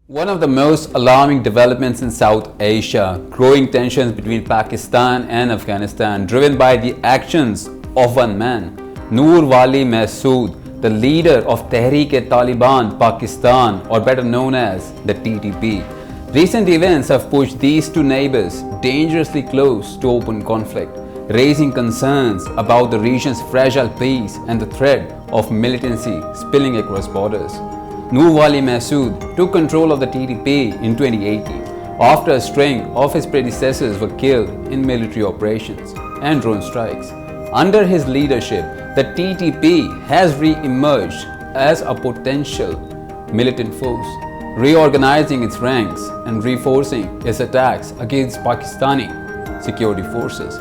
One of the most alarming developments in South Asia, growing tensions between Pakistan and Afghanistan driven by the actions of one man, Noor Wali Mehsud, the leader of Tehreek-e-Taliban Pakistan, or better known as the TTP. Recent events have pushed these two neighbors dangerously close to open conflict, raising concerns about the region's fragile peace and the threat of militancy spilling across borders. Noor Wali Mehsud took control of the TTP in 2018 after a string of his predecessors were killed in military operations and drone strikes. Under his leadership, the TTP has re-emerged as a potential militant force, reorganizing its ranks and reinforcing its attacks against Pakistani security forces.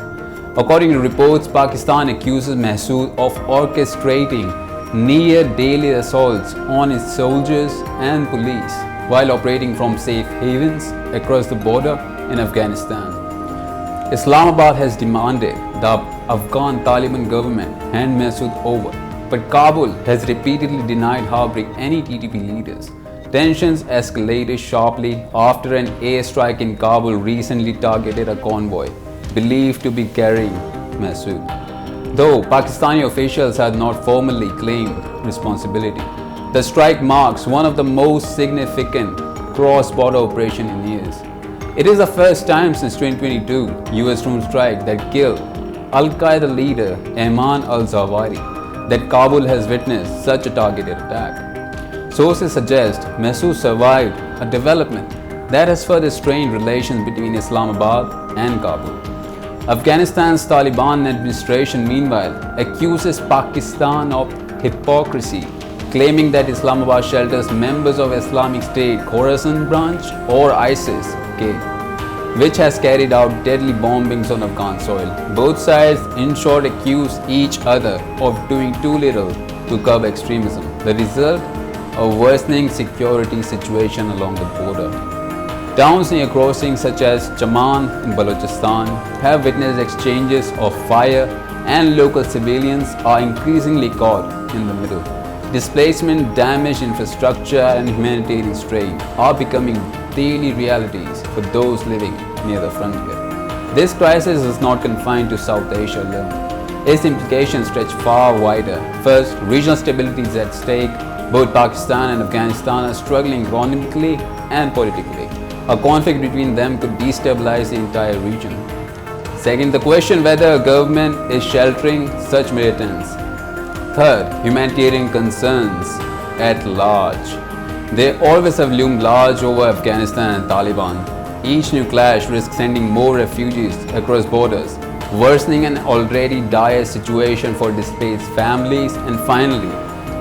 According to reports, Pakistan accuses Mehsud of orchestrating near-daily assaults on its soldiers and police while operating from safe havens across the border in Afghanistan. Islamabad has demanded the Afghan Taliban government hand Mehsud over, but Kabul has repeatedly denied harboring any TTP leaders. Tensions escalated sharply after an airstrike in Kabul recently targeted a convoy believed to be carrying Mehsud. Though Pakistani officials had not formally claimed responsibility, the strike marks one of the most significant cross-border operations in years. It is the first time since 2022 US drone strike that killed Al-Qaeda leader Ayman al-Zawahiri that Kabul has witnessed such a targeted attack. Sources suggest Mehsud survived a development that has further strained relations between Islamabad and Kabul. Afghanistan's Taliban administration, meanwhile, accuses Pakistan of hypocrisy, claiming that Islamabad shelters members of Islamic State Khorasan branch or ISIS-K, which has carried out deadly bombings on Afghan soil. Both sides, in short, accuse each other of doing too little to curb extremism. The result? A worsening security situation along the border. Towns near crossings such as Chaman in Balochistan have witnessed exchanges of fire, and local civilians are increasingly caught in the middle. Displacement, damaged infrastructure and humanitarian strain are becoming daily realities for those living near the frontier. This crisis is not confined to South Asia alone. Its implications stretch far wider. First, regional stability is at stake. Both Pakistan and Afghanistan are struggling economically and politically. A conflict between them could destabilize the entire region. Second, the question whether a government is sheltering such militants. Third, humanitarian concerns at large. They always have loomed large over Afghanistan and Taliban. Each new clash risks sending more refugees across borders, worsening an already dire situation for displaced families. And finally,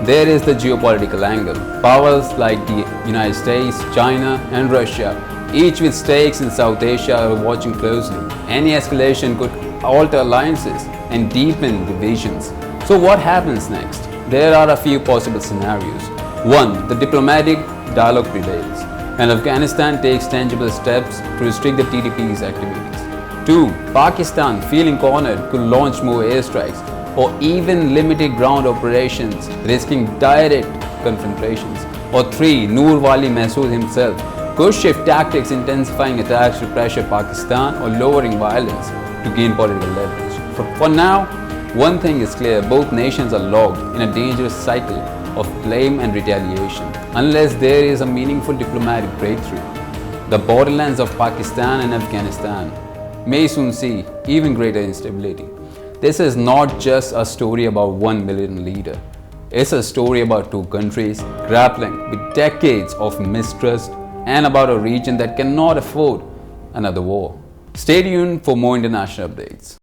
there is the geopolitical angle. Powers like the United States, China and Russia, each with stakes in South Asia, are watching closely. Any escalation could alter alliances and deepen divisions. So what happens next? There are a few possible scenarios. 1. The diplomatic dialogue prevails, and Afghanistan takes tangible steps to restrict the TTP's activities. 2. Pakistan, feeling cornered, could launch more airstrikes or even limited ground operations, risking direct confrontations. Or 3. Noor Wali Mehsud himself could shift tactics, intensifying attacks to pressure Pakistan or lowering violence to gain political leverage. For now, one thing is clear: both nations are locked in a dangerous cycle of blame and retaliation. Unless there is a meaningful diplomatic breakthrough, the borderlands of Pakistan and Afghanistan may soon see even greater instability. This is not just a story about one militant leader. It's a story about two countries grappling with decades of mistrust and about a region that cannot afford another war. Stay tuned for more international updates.